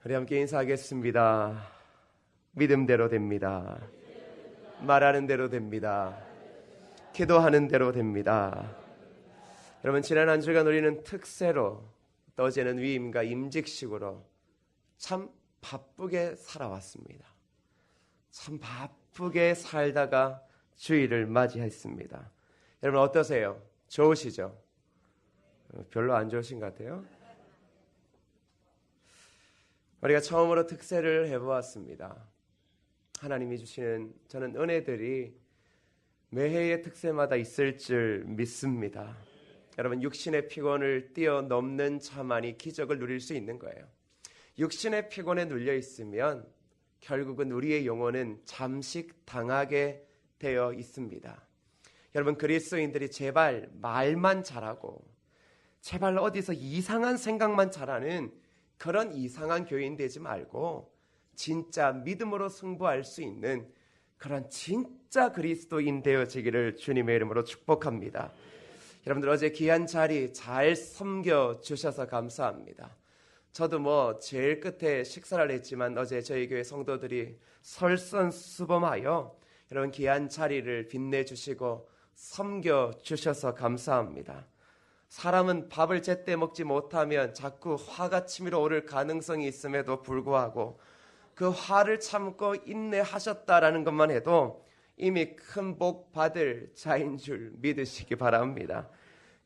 우리 함께 인사하겠습니다. 믿음대로 됩니다. 말하는 대로 됩니다. 기도하는 대로 됩니다. 여러분, 지난 한 주간 우리는 특세로 또 어제는 위임과 임직식으로 참 바쁘게 살아왔습니다. 참 바쁘게 살다가 주일을 맞이했습니다. 여러분 어떠세요? 좋으시죠? 별로 안 좋으신 것 같아요. 우리가 처음으로 특세를 해보았습니다. 하나님이 주시는 저는 은혜들이 매해의 특세마다 있을 줄 믿습니다. 여러분, 육신의 피곤을 뛰어넘는 자만이 기적을 누릴 수 있는 거예요. 육신의 피곤에 눌려 있으면 결국은 우리의 영혼은 잠식당하게 되어 있습니다. 여러분, 그리스도인들이 제발 말만 잘하고 제발 어디서 이상한 생각만 잘하는 그런 이상한 교인 되지 말고 진짜 믿음으로 승부할 수 있는 그런 진짜 그리스도인 되어지기를 주님의 이름으로 축복합니다. 여러분들 어제 귀한 자리 잘 섬겨주셔서 감사합니다. 저도 제일 끝에 식사를 했지만 어제 저희 교회 성도들이 설선수범하여 여러분 귀한 자리를 빛내주시고 섬겨주셔서 감사합니다. 사람은 밥을 제때 먹지 못하면 자꾸 화가 치밀어 오를 가능성이 있음에도 불구하고 그 화를 참고 인내하셨다라는 것만 해도 이미 큰 복 받을 자인 줄 믿으시기 바랍니다.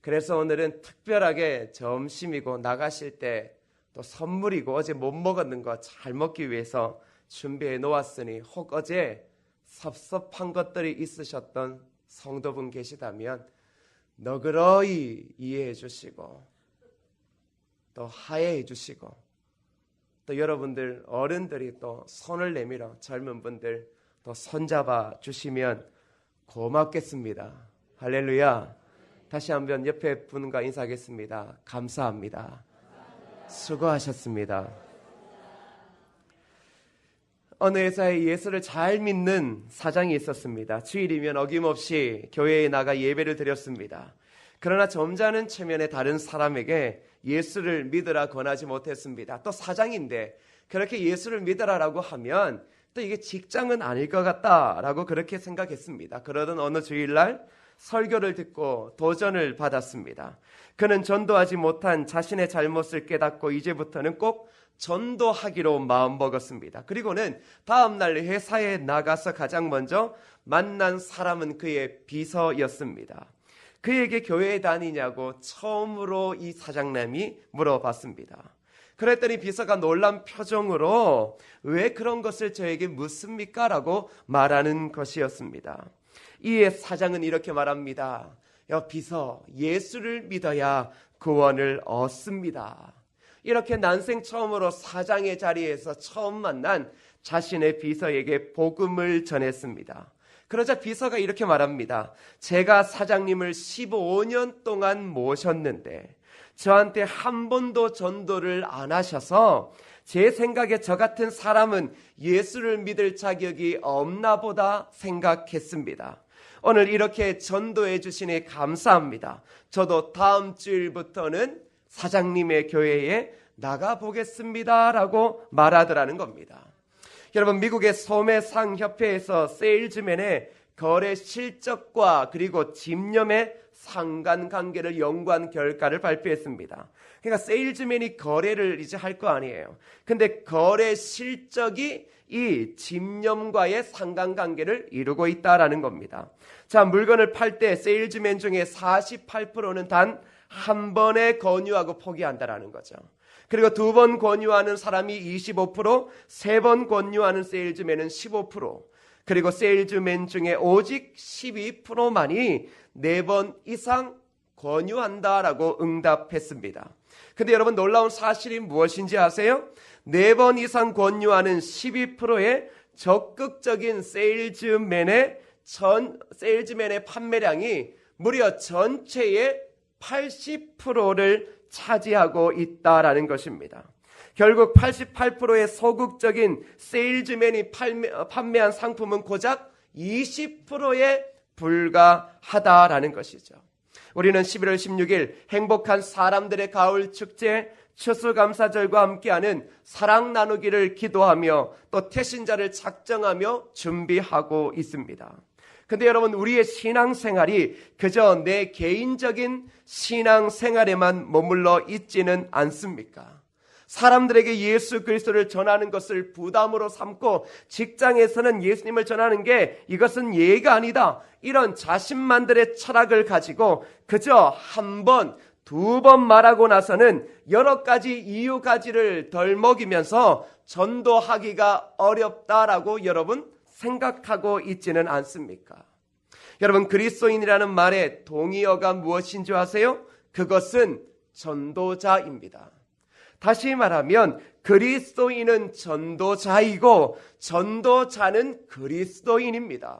그래서 오늘은 특별하게 점심이고 나가실 때 또 선물이고 어제 못 먹었는 거 잘 먹기 위해서 준비해 놓았으니 혹 어제 섭섭한 것들이 있으셨던 성도분 계시다면 너그러이 이해해 주시고 또 하해해 주시고 또 여러분들 어른들이 또 손을 내밀어 젊은 분들 또 손잡아 주시면 고맙겠습니다. 할렐루야. 다시 한번 옆에 분과 인사하겠습니다. 감사합니다. 수고하셨습니다. 어느 회사에 예수를 잘 믿는 사장이 있었습니다. 주일이면 어김없이 교회에 나가 예배를 드렸습니다. 그러나 점잖은 체면의 다른 사람에게 예수를 믿으라 권하지 못했습니다. 또 사장인데 그렇게 예수를 믿으라라고 하면 또 이게 직장은 아닐 것 같다라고 그렇게 생각했습니다. 그러던 어느 주일날 설교를 듣고 도전을 받았습니다. 그는 전도하지 못한 자신의 잘못을 깨닫고 이제부터는 꼭 전도하기로 마음먹었습니다. 그리고는 다음날 회사에 나가서 가장 먼저 만난 사람은 그의 비서였습니다. 그에게 교회에 다니냐고 처음으로 이 사장님이 물어봤습니다. 그랬더니 비서가 놀란 표정으로 왜 그런 것을 저에게 묻습니까? 라고 말하는 것이었습니다. 이에 사장은 이렇게 말합니다. 비서, 예수를 믿어야 구원을 얻습니다. 이렇게 난생 처음으로 사장의 자리에서 처음 만난 자신의 비서에게 복음을 전했습니다. 그러자 비서가 이렇게 말합니다. 제가 사장님을 15년 동안 모셨는데 저한테 한 번도 전도를 안 하셔서 제 생각에 저 같은 사람은 예수를 믿을 자격이 없나 보다 생각했습니다. 오늘 이렇게 전도해 주시니 감사합니다. 저도 다음 주일부터는 사장님의 교회에 나가보겠습니다 라고 말하더라는 겁니다. 여러분, 미국의 소매상협회에서 세일즈맨의 거래 실적과 그리고 집념의 상관관계를 연구한 결과를 발표했습니다. 그러니까 세일즈맨이 거래를 이제 할 거 아니에요. 근데 거래 실적이 이 집념과의 상관관계를 이루고 있다라는 겁니다. 자, 물건을 팔 때 세일즈맨 중에 48%는 단 한 번에 권유하고 포기한다라는 거죠. 그리고 두 번 권유하는 사람이 25%, 세 번 권유하는 세일즈맨은 15%, 그리고 세일즈맨 중에 오직 12%만이 4번 이상 권유한다라고 응답했습니다. 근데 여러분, 놀라운 사실이 무엇인지 아세요? 4번 이상 권유하는 12%의 적극적인 세일즈맨의 판매량이 무려 전체의 80%를 차지하고 있다라는 것입니다. 결국 88%의 소극적인 세일즈맨이 판매한 상품은 고작 20%에 불과하다라는 것이죠. 우리는 11월 16일 행복한 사람들의 가을 축제 추수감사절과 함께하는 사랑 나누기를 기도하며 또 태신자를 작정하며 준비하고 있습니다. 근데 여러분, 우리의 신앙생활이 그저 내 개인적인 신앙생활에만 머물러 있지는 않습니까? 사람들에게 예수 그리스도를 전하는 것을 부담으로 삼고 직장에서는 예수님을 전하는 게 이것은 예의가 아니다, 이런 자신만들의 철학을 가지고 그저 한 번, 두 번 말하고 나서는 여러 가지 이유 가지를 덜 먹이면서 전도하기가 어렵다라고 여러분 생각하고 있지는 않습니까? 여러분, 그리스도인이라는 말의 동의어가 무엇인 줄 아세요? 그것은 전도자입니다. 다시 말하면 그리스도인은 전도자이고 전도자는 그리스도인입니다.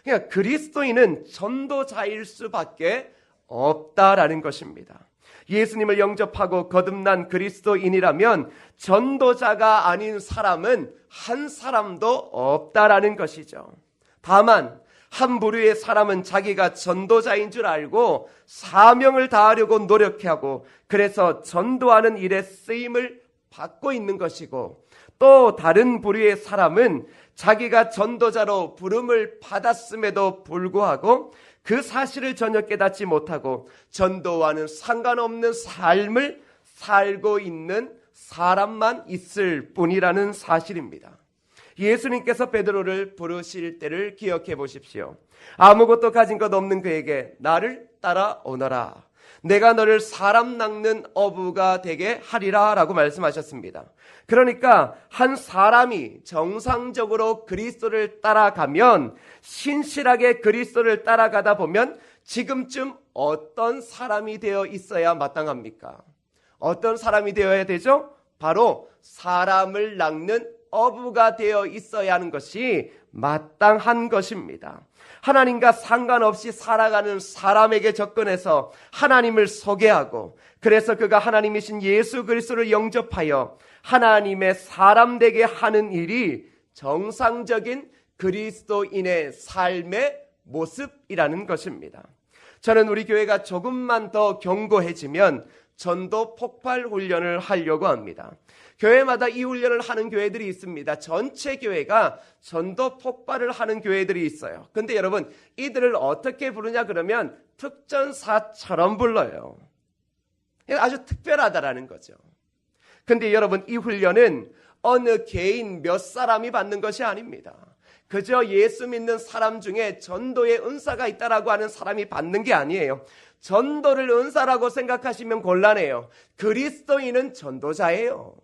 그러니까 그리스도인은 전도자일 수밖에 없다라는 것입니다. 예수님을 영접하고 거듭난 그리스도인이라면 전도자가 아닌 사람은 한 사람도 없다라는 것이죠. 다만 한 부류의 사람은 자기가 전도자인 줄 알고 사명을 다하려고 노력하고 그래서 전도하는 일에 쓰임을 받고 있는 것이고, 또 다른 부류의 사람은 자기가 전도자로 부름을 받았음에도 불구하고 그 사실을 전혀 깨닫지 못하고 전도와는 상관없는 삶을 살고 있는 사람만 있을 뿐이라는 사실입니다. 예수님께서 베드로를 부르실 때를 기억해 보십시오. 아무것도 가진 것 없는 그에게 나를 따라오너라, 내가 너를 사람 낚는 어부가 되게 하리라 라고 말씀하셨습니다. 그러니까 한 사람이 정상적으로 그리스도를 따라가면, 신실하게 그리스도를 따라가다 보면 지금쯤 어떤 사람이 되어 있어야 마땅합니까? 어떤 사람이 되어야 되죠? 바로 사람을 낚는 어부가 되어 있어야 하는 것이 마땅한 것입니다. 하나님과 상관없이 살아가는 사람에게 접근해서 하나님을 소개하고, 그래서 그가 하나님이신 예수 그리스도를 영접하여 하나님의 사람 되게 하는 일이 정상적인 그리스도인의 삶의 모습이라는 것입니다. 저는 우리 교회가 조금만 더 견고해지면 전도 폭발 훈련을 하려고 합니다. 교회마다 이 훈련을 하는 교회들이 있습니다. 전체 교회가 전도 폭발을 하는 교회들이 있어요. 근데 여러분, 이들을 어떻게 부르냐 그러면 특전사처럼 불러요. 아주 특별하다라는 거죠. 근데 여러분, 이 훈련은 어느 개인 몇 사람이 받는 것이 아닙니다. 그저 예수 믿는 사람 중에 전도의 은사가 있다라고 하는 사람이 받는 게 아니에요. 전도를 은사라고 생각하시면 곤란해요. 그리스도인은 전도자예요.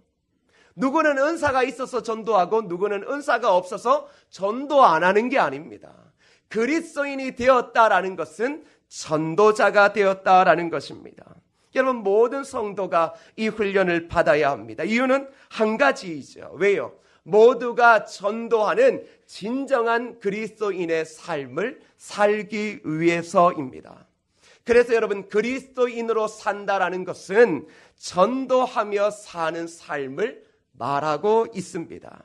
누구는 은사가 있어서 전도하고 누구는 은사가 없어서 전도 안 하는 게 아닙니다. 그리스도인이 되었다라는 것은 전도자가 되었다라는 것입니다. 여러분, 모든 성도가 이 훈련을 받아야 합니다. 이유는 한 가지이죠. 왜요? 모두가 전도하는 진정한 그리스도인의 삶을 살기 위해서입니다. 그래서 여러분, 그리스도인으로 산다라는 것은 전도하며 사는 삶을 말하고 있습니다.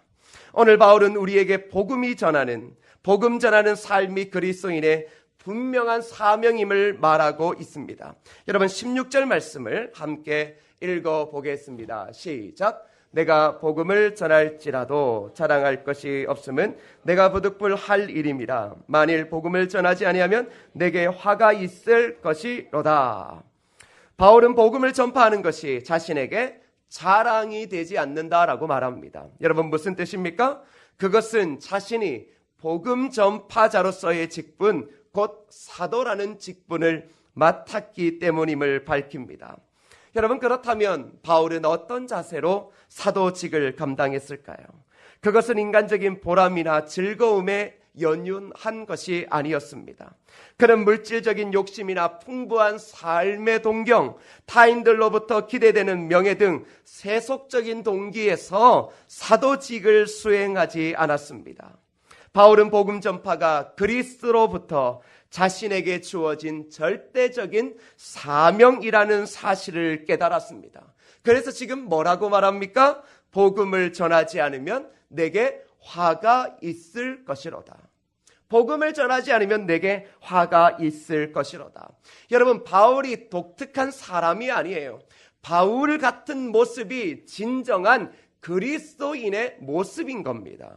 오늘 바울은 우리에게 복음 전하는 삶이 그리스도인의 분명한 사명임을 말하고 있습니다. 여러분, 16절 말씀을 함께 읽어보겠습니다. 시작. 내가 복음을 전할지라도 자랑할 것이 없음은 내가 부득불할 일임이라. 만일 복음을 전하지 아니하면 내게 화가 있을 것이로다. 바울은 복음을 전파하는 것이 자신에게 자랑이 되지 않는다라고 말합니다. 여러분, 무슨 뜻입니까? 그것은 자신이 복음 전파자로서의 직분, 곧 사도라는 직분을 맡았기 때문임을 밝힙니다. 여러분, 그렇다면 바울은 어떤 자세로 사도직을 감당했을까요? 그것은 인간적인 보람이나 즐거움에 연연한 것이 아니었습니다. 그는 물질적인 욕심이나 풍부한 삶의 동경, 타인들로부터 기대되는 명예 등 세속적인 동기에서 사도직을 수행하지 않았습니다. 바울은 복음 전파가 그리스도로부터 자신에게 주어진 절대적인 사명이라는 사실을 깨달았습니다. 그래서 지금 뭐라고 말합니까? 복음을 전하지 않으면 내게 화가 있을 것이로다. 복음을 전하지 않으면 내게 화가 있을 것이로다. 여러분, 바울이 독특한 사람이 아니에요. 바울 같은 모습이 진정한 그리스도인의 모습인 겁니다.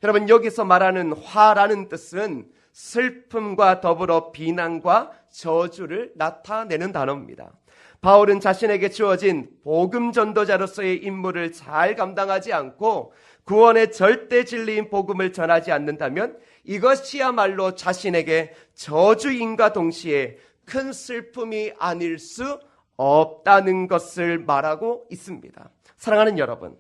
여러분, 여기서 말하는 화라는 뜻은 슬픔과 더불어 비난과 저주를 나타내는 단어입니다. 바울은 자신에게 주어진 복음 전도자로서의 임무를 잘 감당하지 않고 구원의 절대 진리인 복음을 전하지 않는다면 이것이야말로 자신에게 저주인과 동시에 큰 슬픔이 아닐 수 없다는 것을 말하고 있습니다. 사랑하는 여러분,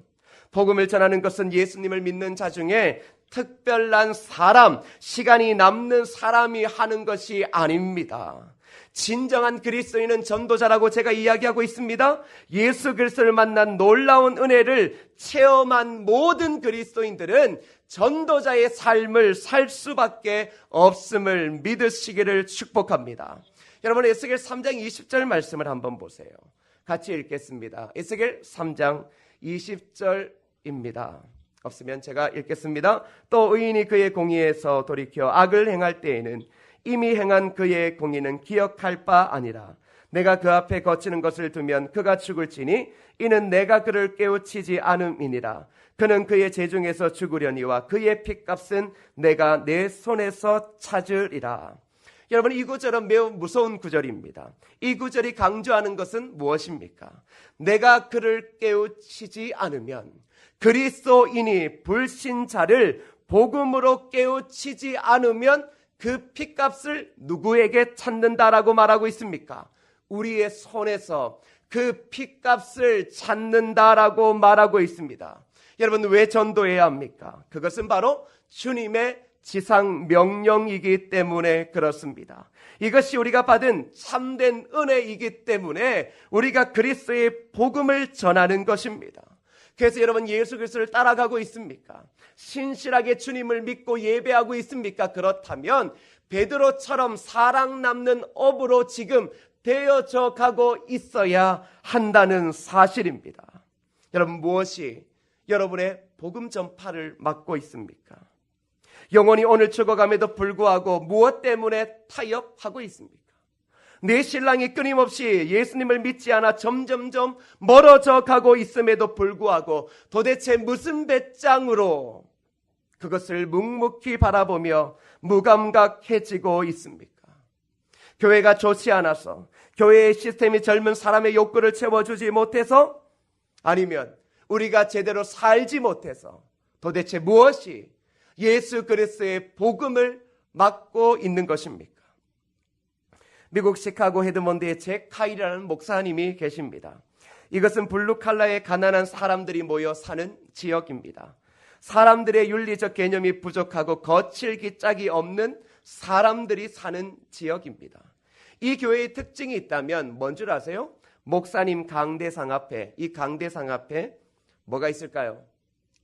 복음을 전하는 것은 예수님을 믿는 자 중에 특별한 사람, 시간이 남는 사람이 하는 것이 아닙니다. 진정한 그리스도인은 전도자라고 제가 이야기하고 있습니다. 예수 그리스도를 만난 놀라운 은혜를 체험한 모든 그리스도인들은 전도자의 삶을 살 수밖에 없음을 믿으시기를 축복합니다. 여러분, 에스겔 3장 20절 말씀을 한번 보세요. 같이 읽겠습니다. 에스겔 3장 20절입니다. 없으면 제가 읽겠습니다. 또 의인이 그의 공의에서 돌이켜 악을 행할 때에는 이미 행한 그의 공의는 기억할 바 아니라 내가 그 앞에 거치는 것을 두면 그가 죽을지니 이는 내가 그를 깨우치지 않음이니라. 그는 그의 재중에서 죽으려니와 그의 핏값은 내가 내 손에서 찾으리라. 여러분, 이 구절은 매우 무서운 구절입니다. 이 구절이 강조하는 것은 무엇입니까? 내가 그를 깨우치지 않으면, 그리스도인이 불신자를 복음으로 깨우치지 않으면 그 핏값을 누구에게 찾는다라고 말하고 있습니까? 우리의 손에서 그 핏값을 찾는다라고 말하고 있습니다. 여러분, 왜 전도해야 합니까? 그것은 바로 주님의 지상 명령이기 때문에 그렇습니다. 이것이 우리가 받은 참된 은혜이기 때문에 우리가 그리스도의 복음을 전하는 것입니다. 그래서 여러분, 예수 그리스도를 따라가고 있습니까? 신실하게 주님을 믿고 예배하고 있습니까? 그렇다면 베드로처럼 사랑 남는 업으로 지금 되어져 가고 있어야 한다는 사실입니다. 여러분, 무엇이 여러분의 복음 전파를 막고 있습니까? 영혼이 오늘 죽어감에도 불구하고 무엇 때문에 타협하고 있습니까? 내 신랑이 끊임없이 예수님을 믿지 않아 점점점 멀어져 가고 있음에도 불구하고 도대체 무슨 배짱으로 그것을 묵묵히 바라보며 무감각해지고 있습니까? 교회가 좋지 않아서, 교회의 시스템이 젊은 사람의 욕구를 채워주지 못해서, 아니면 우리가 제대로 살지 못해서 도대체 무엇이 예수 그리스도의 복음을 막고 있는 것입니까? 미국 시카고 헤드몬드의 잭 카일이라는 목사님이 계십니다. 이것은 블루칼라의 가난한 사람들이 모여 사는 지역입니다. 사람들의 윤리적 개념이 부족하고 거칠기 짝이 없는 사람들이 사는 지역입니다. 이 교회의 특징이 있다면 뭔 줄 아세요? 목사님 강대상 앞에, 이 강대상 앞에 뭐가 있을까요?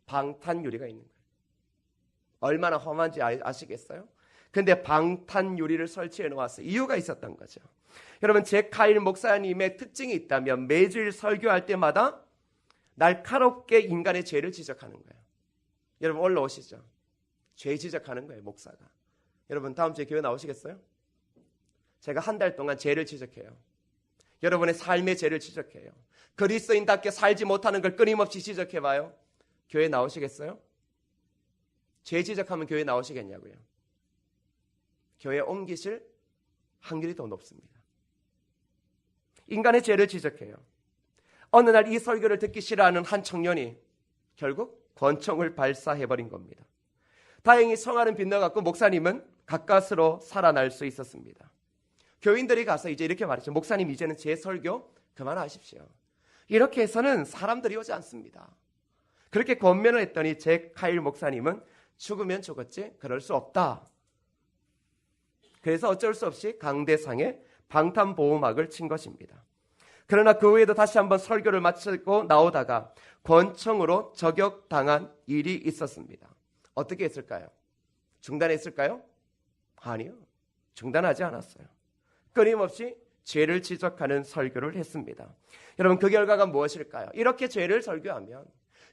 방탄유리가 있는 거예요. 얼마나 험한지 아시겠어요? 근데 방탄유리를 설치해 놓았어요. 이유가 있었던 거죠. 여러분, 잭 카일 목사님의 특징이 있다면 매주일 설교할 때마다 날카롭게 인간의 죄를 지적하는 거예요. 여러분, 올라오시죠. 죄 지적하는 거예요, 목사가. 여러분, 다음 주에 교회 나오시겠어요? 제가 한 달 동안 죄를 지적해요. 여러분의 삶의 죄를 지적해요. 그리스도인답게 살지 못하는 걸 끊임없이 지적해봐요. 교회 나오시겠어요? 죄 지적하면 교회 나오시겠냐고요. 교회 옮기실 확률이 더 높습니다. 인간의 죄를 지적해요. 어느 날 이 설교를 듣기 싫어하는 한 청년이 결국 권총을 발사해버린 겁니다. 다행히 성화는 빗나갔고 목사님은 가까스로 살아날 수 있었습니다. 교인들이 가서 이제 이렇게 말했죠. 목사님, 이제는 제 설교 그만하십시오. 이렇게 해서는 사람들이 오지 않습니다. 그렇게 권면을 했더니 잭 카일 목사님은 죽으면 죽었지 그럴 수 없다. 그래서 어쩔 수 없이 강대상에 방탄보호막을 친 것입니다. 그러나 그 후에도 다시 한번 설교를 마치고 나오다가 권총으로 저격당한 일이 있었습니다. 어떻게 했을까요? 중단했을까요? 아니요. 중단하지 않았어요. 끊임없이 죄를 지적하는 설교를 했습니다. 여러분, 그 결과가 무엇일까요? 이렇게 죄를 설교하면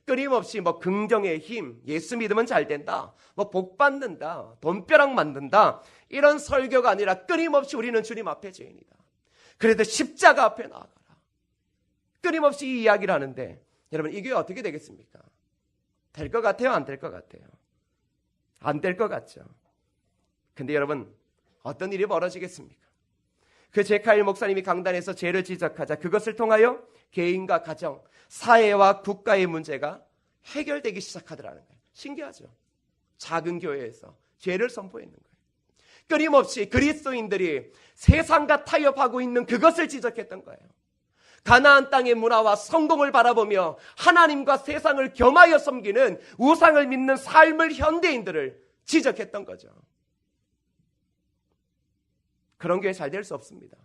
끊임없이 긍정의 힘, 예수 믿으면 잘 된다, 복 받는다, 돈벼락 만든다, 이런 설교가 아니라 끊임없이 우리는 주님 앞에 죄인이다. 그래도 십자가 앞에 나아가라. 끊임없이 이 이야기를 하는데 여러분, 이 교회 어떻게 되겠습니까? 될 것 같아요? 안 될 것 같아요? 안 될 것 같죠. 근데 여러분, 어떤 일이 벌어지겠습니까? 그 제카일 목사님이 강단에서 죄를 지적하자 그것을 통하여 개인과 가정, 사회와 국가의 문제가 해결되기 시작하더라는 거예요. 신기하죠? 작은 교회에서 죄를 선포했는 거예요. 끊임없이 그리스도인들이 세상과 타협하고 있는 그것을 지적했던 거예요. 가나안 땅의 문화와 성공을 바라보며 하나님과 세상을 겸하여 섬기는 우상을 믿는 삶을 현대인들을 지적했던 거죠. 그런 교회 잘 될 수 없습니다.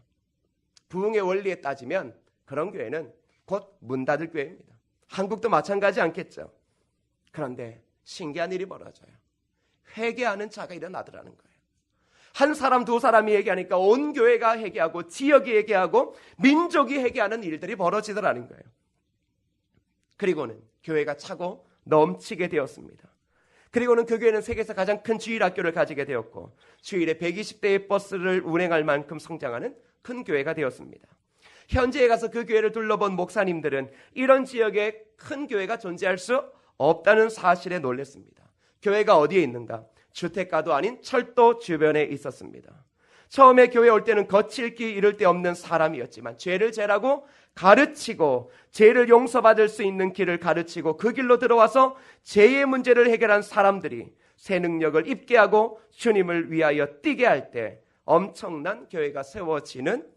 부흥의 원리에 따지면 그런 교회는 곧 문 닫을 교회입니다. 한국도 마찬가지 않겠죠. 그런데 신기한 일이 벌어져요. 회개하는 자가 일어나더라는 거예요. 한 사람 두 사람이 회개하니까 온 교회가 회개하고 지역이 회개하고 민족이 회개하는 일들이 벌어지더라는 거예요. 그리고는 교회가 차고 넘치게 되었습니다. 그리고는 그 교회는 세계에서 가장 큰 주일학교를 가지게 되었고 주일에 120대의 버스를 운행할 만큼 성장하는 큰 교회가 되었습니다. 현지에 가서 그 교회를 둘러본 목사님들은 이런 지역에 큰 교회가 존재할 수 없다는 사실에 놀랐습니다. 교회가 어디에 있는가? 주택가도 아닌 철도 주변에 있었습니다. 처음에 교회 올 때는 거칠 길 이를 데 없는 사람이었지만 죄를 제라고 가르치고 죄를 용서받을 수 있는 길을 가르치고 그 길로 들어와서 죄의 문제를 해결한 사람들이 새 능력을 입게 하고 주님을 위하여 뛰게 할 때 엄청난 교회가 세워지는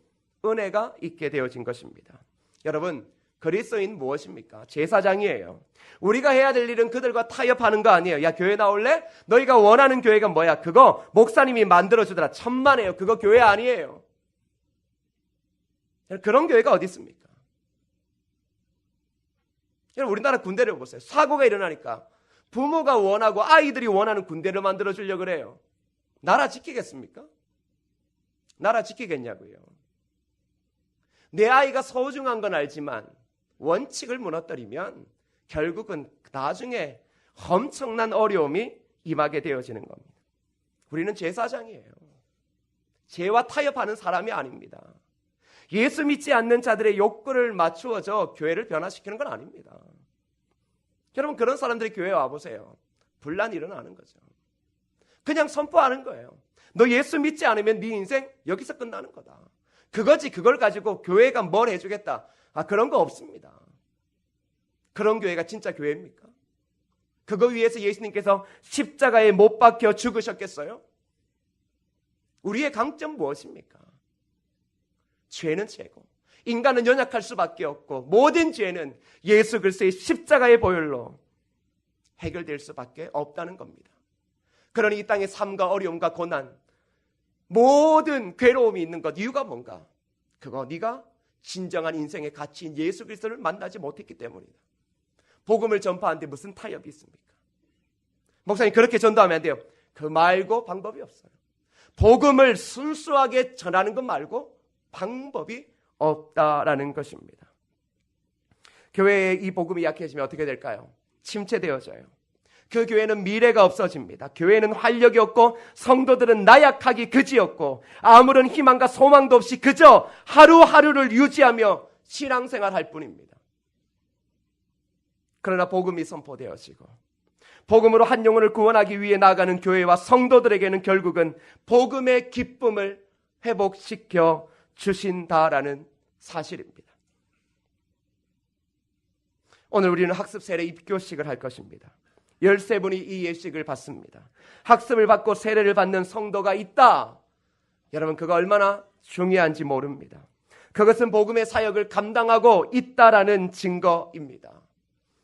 은혜가 있게 되어진 것입니다. 여러분, 그리스도인 무엇입니까? 제사장이에요. 우리가 해야 될 일은 그들과 타협하는 거 아니에요. 야, 교회 나올래? 너희가 원하는 교회가 뭐야? 그거 목사님이 만들어주더라. 천만에요. 그거 교회 아니에요. 그런 교회가 어디 있습니까? 여러분, 우리나라 군대를 보세요. 사고가 일어나니까 부모가 원하고 아이들이 원하는 군대를 만들어주려고 그래요. 나라 지키겠습니까? 나라 지키겠냐고요. 내 아이가 소중한 건 알지만 원칙을 무너뜨리면 결국은 나중에 엄청난 어려움이 임하게 되어지는 겁니다. 우리는 제사장이에요. 죄와 타협하는 사람이 아닙니다. 예수 믿지 않는 자들의 욕구를 맞추어서 교회를 변화시키는 건 아닙니다. 여러분, 그런 사람들이 교회에 와보세요. 분란이 일어나는 거죠. 그냥 선포하는 거예요. 너 예수 믿지 않으면 네 인생 여기서 끝나는 거다. 그거지, 그걸 가지고 교회가 뭘 해주겠다. 그런 거 없습니다. 그런 교회가 진짜 교회입니까? 그거 위해서 예수님께서 십자가에 못 박혀 죽으셨겠어요? 우리의 강점 무엇입니까? 죄는 죄고 인간은 연약할 수밖에 없고 모든 죄는 예수 그리스도의 십자가의 보혈로 해결될 수밖에 없다는 겁니다. 그러니 이 땅의 삶과 어려움과 고난, 모든 괴로움이 있는 것, 이유가 뭔가? 그거 네가 진정한 인생의 가치인 예수 그리스도를 만나지 못했기 때문이다. 복음을 전파하는데 무슨 타협이 있습니까? 목사님, 그렇게 전도하면 안 돼요. 그 말고 방법이 없어요. 복음을 순수하게 전하는 것 말고 방법이 없다라는 것입니다. 교회에 이 복음이 약해지면 어떻게 될까요? 침체되어져요. 그 교회는 미래가 없어집니다. 교회는 활력이 없고 성도들은 나약하기 그지없고 아무런 희망과 소망도 없이 그저 하루하루를 유지하며 신앙생활 할 뿐입니다. 그러나 복음이 선포되어지고 복음으로 한 영혼을 구원하기 위해 나아가는 교회와 성도들에게는 결국은 복음의 기쁨을 회복시켜 주신다라는 사실입니다. 오늘 우리는 학습 세례 입교식을 할 것입니다. 13분이 이 예식을 받습니다. 학습을 받고 세례를 받는 성도가 있다. 여러분, 그거 얼마나 중요한지 모릅니다. 그것은 복음의 사역을 감당하고 있다라는 증거입니다.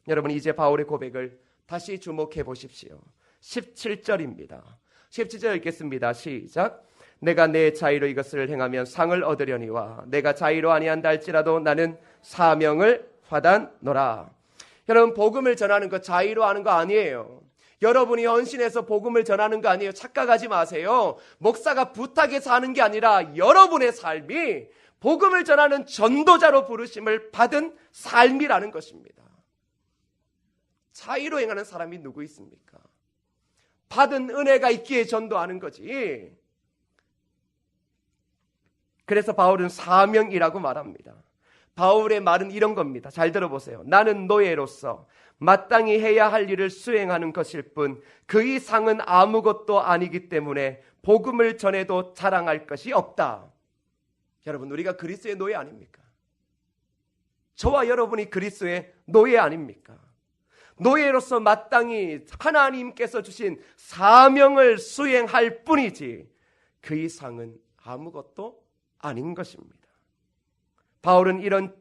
여러분, 이제 바울의 고백을 다시 주목해 보십시오. 17절입니다. 17절 읽겠습니다. 시작. 내가 내 자의로 이것을 행하면 상을 얻으려니와 내가 자의로 아니한다 할지라도 나는 사명을 받았노라. 여러분, 복음을 전하는 거 자의로 하는 거 아니에요. 여러분이 헌신해서 복음을 전하는 거 아니에요. 착각하지 마세요. 목사가 부탁해서 하는 게 아니라 여러분의 삶이 복음을 전하는 전도자로 부르심을 받은 삶이라는 것입니다. 자의로 행하는 사람이 누구 있습니까? 받은 은혜가 있기에 전도하는 거지. 그래서 바울은 사명이라고 말합니다. 바울의 말은 이런 겁니다. 잘 들어보세요. 나는 노예로서 마땅히 해야 할 일을 수행하는 것일 뿐 그 이상은 아무것도 아니기 때문에 복음을 전해도 자랑할 것이 없다. 여러분, 우리가 그리스도의 노예 아닙니까? 저와 여러분이 그리스도의 노예 아닙니까? 노예로서 마땅히 하나님께서 주신 사명을 수행할 뿐이지 그 이상은 아무것도 아닌 것입니다. 바울은 이런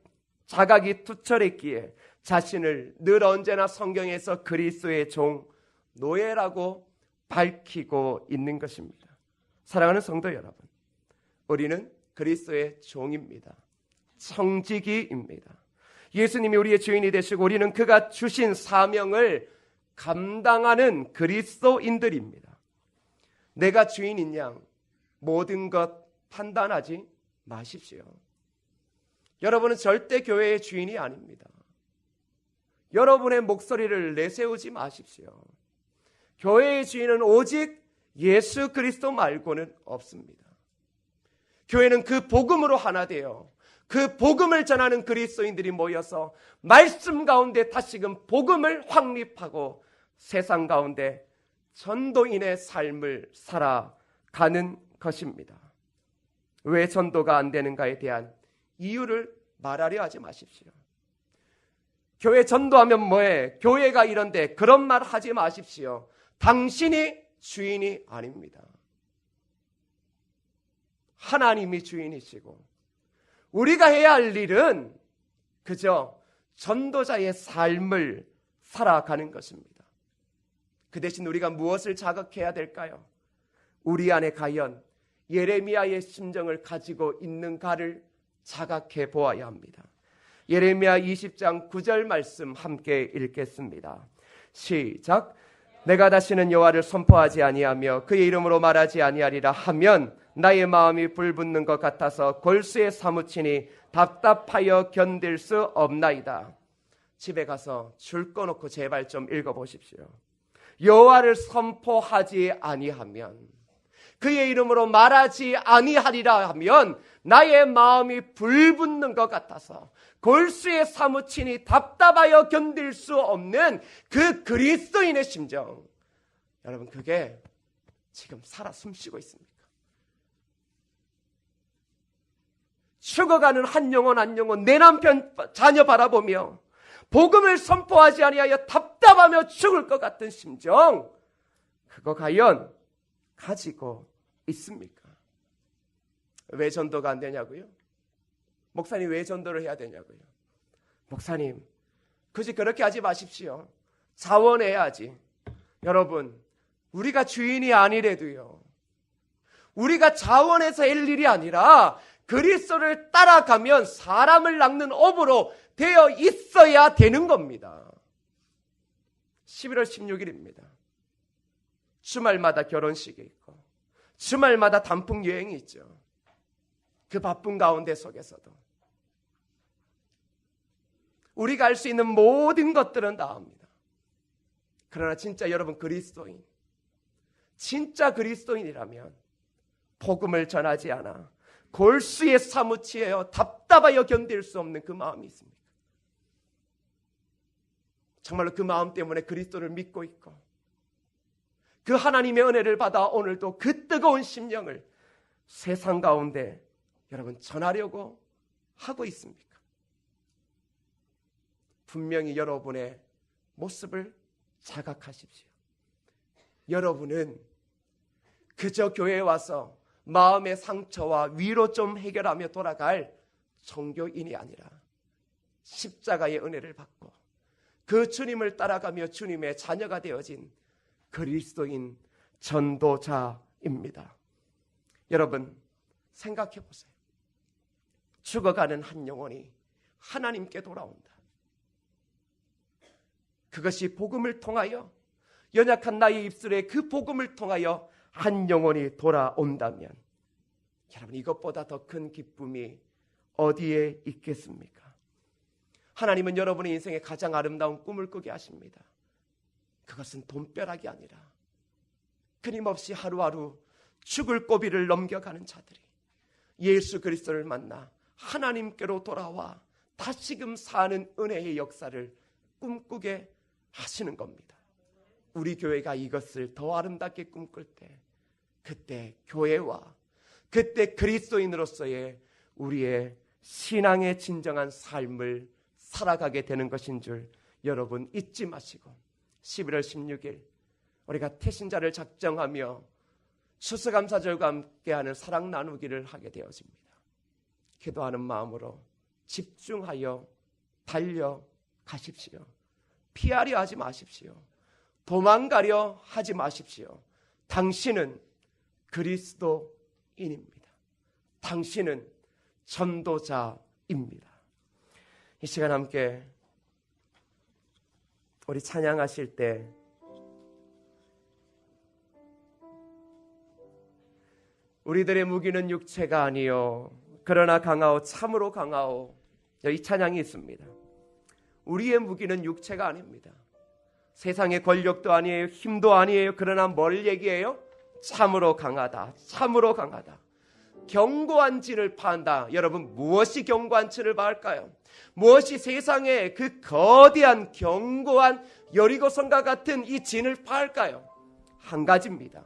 자각이 투철했기에 자신을 늘 언제나 성경에서 그리스도의 종, 노예라고 밝히고 있는 것입니다. 사랑하는 성도 여러분, 우리는 그리스도의 종입니다. 청지기입니다. 예수님이 우리의 주인이 되시고 우리는 그가 주신 사명을 감당하는 그리스도인들입니다. 내가 주인인 양 모든 것 판단하지 마십시오. 여러분은 절대 교회의 주인이 아닙니다. 여러분의 목소리를 내세우지 마십시오. 교회의 주인은 오직 예수 그리스도 말고는 없습니다. 교회는 그 복음으로 하나 되어 그 복음을 전하는 그리스도인들이 모여서 말씀 가운데 다시금 복음을 확립하고 세상 가운데 전도인의 삶을 살아가는 것입니다. 왜 전도가 안 되는가에 대한 이유를 말하려 하지 마십시오. 교회 전도하면 뭐해? 교회가 이런데 그런 말 하지 마십시오. 당신이 주인이 아닙니다. 하나님이 주인이시고 우리가 해야 할 일은 그저 전도자의 삶을 살아가는 것입니다. 그 대신 우리가 무엇을 자각해야 될까요? 우리 안에 과연 예레미야의 심정을 가지고 있는가를 자각해 보아야 합니다. 예레미야 20장 9절 말씀 함께 읽겠습니다. 시작. 내가 다시는 여호와를 선포하지 아니하며 그의 이름으로 말하지 아니하리라 하면 나의 마음이 불붙는 것 같아서 골수에 사무치니 답답하여 견딜 수 없나이다. 집에 가서 줄 꺼놓고 제발 좀 읽어보십시오. 여호와를 선포하지 아니하면 그의 이름으로 말하지 아니하리라 하면 나의 마음이 불붙는 것 같아서 골수에 사무치니 답답하여 견딜 수 없는 그 그리스도인의 심정, 여러분 그게 지금 살아 숨쉬고 있습니까? 죽어가는 한 영혼 내 남편 자녀 바라보며 복음을 선포하지 아니하여 답답하며 죽을 것 같은 심정, 그거 과연 가지고 있습니까? 왜 전도가 안 되냐고요? 목사님 왜 전도를 해야 되냐고요? 목사님 굳이 그렇게 하지 마십시오. 자원해야지. 여러분, 우리가 주인이 아니래도요, 우리가 자원해서 할 일이 아니라 그리스도를 따라가면 사람을 낚는 업으로 되어 있어야 되는 겁니다. 11월 16일입니다. 주말마다 결혼식이 있고 주말마다 단풍 여행이 있죠. 그 바쁜 가운데 속에서도 우리가 할 수 있는 모든 것들은 다 합니다. 그러나 진짜 여러분 그리스도인, 진짜 그리스도인이라면 복음을 전하지 않아 골수에 사무치어 답답하여 견딜 수 없는 그 마음이 있습니까? 정말로 그 마음 때문에 그리스도를 믿고 있고 그 하나님의 은혜를 받아 오늘도 그 뜨거운 심령을 세상 가운데 여러분 전하려고 하고 있습니까? 분명히 여러분의 모습을 자각하십시오. 여러분은 그저 교회에 와서 마음의 상처와 위로 좀 해결하며 돌아갈 종교인이 아니라 십자가의 은혜를 받고 그 주님을 따라가며 주님의 자녀가 되어진 그리스도인 전도자입니다. 여러분 생각해 보세요. 죽어가는 한 영혼이 하나님께 돌아온다. 그것이 복음을 통하여, 연약한 나의 입술에 그 복음을 통하여 한 영혼이 돌아온다면 여러분 이것보다 더 큰 기쁨이 어디에 있겠습니까? 하나님은 여러분의 인생에 가장 아름다운 꿈을 꾸게 하십니다. 그것은 돈벼락이 아니라 끊임없이 하루하루 죽을 고비를 넘겨가는 자들이 예수 그리스도를 만나 하나님께로 돌아와 다시금 사는 은혜의 역사를 꿈꾸게 하시는 겁니다. 우리 교회가 이것을 더 아름답게 꿈꿀 때, 그때 교회와 그때 그리스도인으로서의 우리의 신앙의 진정한 삶을 살아가게 되는 것인 줄 여러분 잊지 마시고, 11월 16일 우리가 태신자를 작정하며 추수감사절과 함께하는 사랑 나누기를 하게 되어집니다. 기도하는 마음으로 집중하여 달려가십시오. 피하려 하지 마십시오. 도망가려 하지 마십시오. 당신은 그리스도인입니다. 당신은 전도자입니다. 이 시간 함께 우리 찬양하실 때 우리들의 무기는 육체가 아니요 그러나 강하오 참으로 강하오, 이 찬양이 있습니다. 우리의 무기는 육체가 아닙니다. 세상의 권력도 아니에요, 힘도 아니에요. 그러나 뭘 얘기해요? 참으로 강하다, 참으로 강하다. 견고한 진을 파한다. 여러분, 무엇이 견고한 진을 파할까요? 무엇이 세상에 그 거대한 견고한 여리고성과 같은 이 진을 파할까요? 한 가지입니다.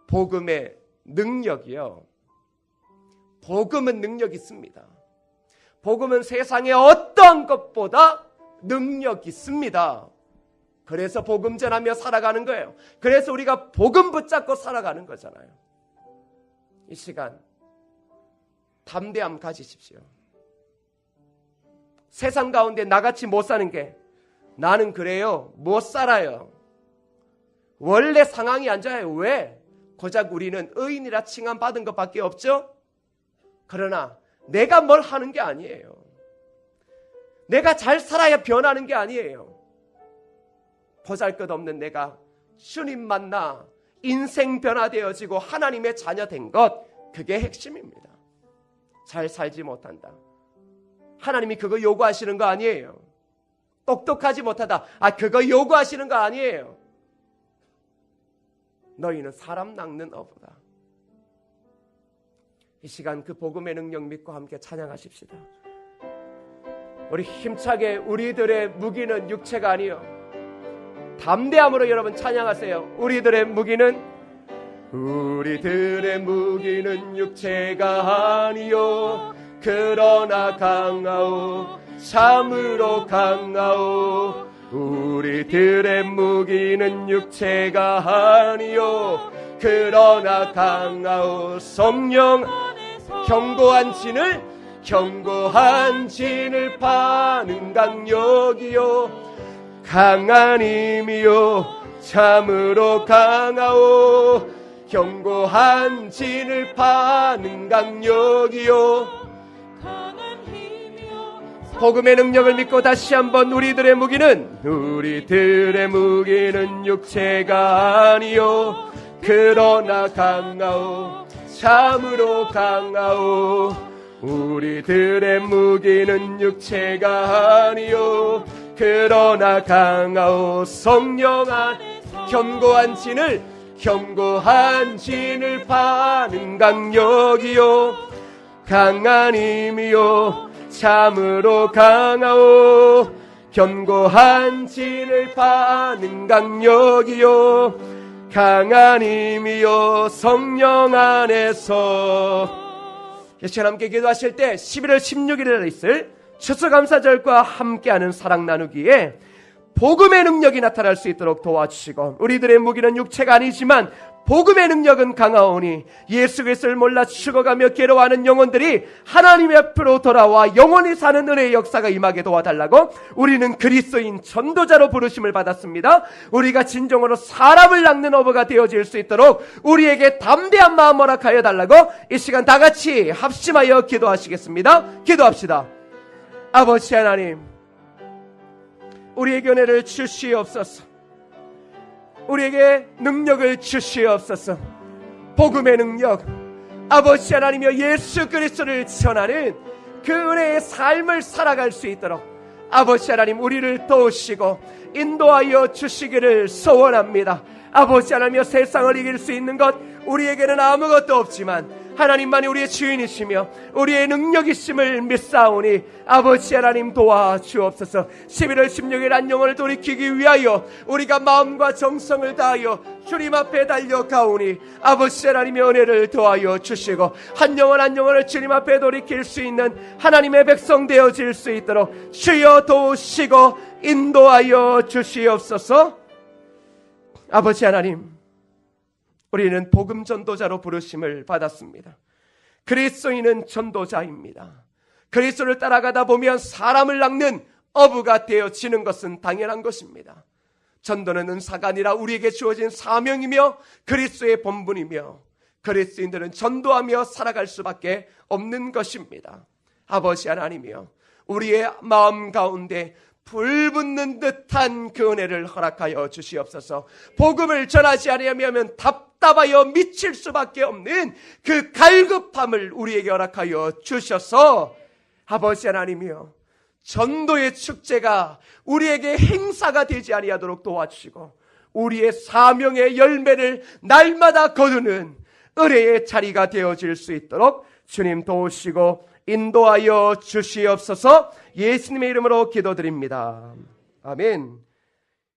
복음의 능력이요. 복음은 능력이 있습니다. 복음은 세상의 어떤 것보다 능력이 있습니다. 그래서 복음 전하며 살아가는 거예요. 그래서 우리가 복음 붙잡고 살아가는 거잖아요. 이 시간 담대함 가지십시오. 세상 가운데 나같이 못 사는 게, 나는 그래요, 못 살아요. 원래 상황이 안 좋아요. 왜? 고작 우리는 의인이라 칭함받은 것밖에 없죠. 그러나 내가 뭘 하는 게 아니에요. 내가 잘 살아야 변하는 게 아니에요. 보잘것없는 내가 주님 만나 인생 변화되어지고 하나님의 자녀 된 것, 그게 핵심입니다. 잘 살지 못한다, 하나님이 그거 요구하시는 거 아니에요. 똑똑하지 못하다, 그거 요구하시는 거 아니에요. 너희는 사람 낚는 어부다. 이 시간 그 복음의 능력 믿고 함께 찬양하십시다. 우리 힘차게 우리들의 무기는 육체가 아니요, 담대함으로 여러분 찬양하세요. 우리들의 무기는 육체가 아니요 그러나 강하오 참으로 강하오. 우리들의 무기는 육체가 아니요 그러나 강하오. 성령 견고한 진을 파는 강력이요 강한 힘이요 참으로 강하오. 견고한 진을 파는 강력이요 복음의 능력을 믿고 다시 한번 우리들의 무기는 육체가 아니요 그러나 강하오 참으로 강하오. 우리들의 무기는 육체가 아니요 그러나 강하오. 성령 안에 견고한 진을 파는 강력이요 강한 힘이요 참으로 강하오. 견고한 진을 파는 강력이요 강한 힘이요 성령 안에서. 예수 함께 기도하실 때 11월 16일에 있을 추수감사절과 함께하는 사랑 나누기에 복음의 능력이 나타날 수 있도록 도와주시고, 우리들의 무기는 육체가 아니지만 복음의 능력은 강하오니 예수 그리스도를 몰라 죽어가며 괴로워하는 영혼들이 하나님 앞으로 돌아와 영원히 사는 은혜의 역사가 임하게 도와달라고. 우리는 그리스도인 전도자로 부르심을 받았습니다. 우리가 진정으로 사람을 낚는 어부가 되어질 수 있도록 우리에게 담대한 마음 허락하여 달라고 이 시간 다 같이 합심하여 기도하시겠습니다. 기도합시다. 아버지 하나님, 우리에게 은혜를 주시옵소서. 우리에게 능력을 주시옵소서. 복음의 능력, 아버지 하나님이여 예수 그리스도를 전하는 그 은혜의 삶을 살아갈 수 있도록 아버지 하나님, 우리를 도우시고 인도하여 주시기를 소원합니다. 아버지 하나님, 세상을 이길 수 있는 것 우리에게는 아무것도 없지만 하나님만이 우리의 주인이시며 우리의 능력이심을 믿사오니 아버지 하나님 도와주옵소서. 11월 16일 한 영혼을 돌이키기 위하여 우리가 마음과 정성을 다하여 주님 앞에 달려가오니 아버지 하나님의 은혜를 도와여 주시고 한 영혼 한 영혼을 주님 앞에 돌이킬 수 있는 하나님의 백성 되어질 수 있도록 주여 도우시고 인도하여 주시옵소서. 아버지 하나님, 우리는 복음 전도자로 부르심을 받았습니다. 그리스도인은 전도자입니다. 그리스도를 따라가다 보면 사람을 낚는 어부가 되어지는 것은 당연한 것입니다. 전도는 은사가 아니라 우리에게 주어진 사명이며 그리스도의 본분이며 그리스도인들은 전도하며 살아갈 수밖에 없는 것입니다. 아버지 하나님이여, 우리의 마음 가운데 불붙는 듯한 그 은혜를 허락하여 주시옵소서. 복음을 전하지 아니하면 답답하여 미칠 수밖에 없는 그 갈급함을 우리에게 허락하여 주셔서 아버지 하나님이여, 전도의 축제가 우리에게 행사가 되지 아니하도록 도와주시고 우리의 사명의 열매를 날마다 거두는 은혜의 자리가 되어질 수 있도록 주님 도우시고 인도하여 주시옵소서. 예수님의 이름으로 기도드립니다. 아멘.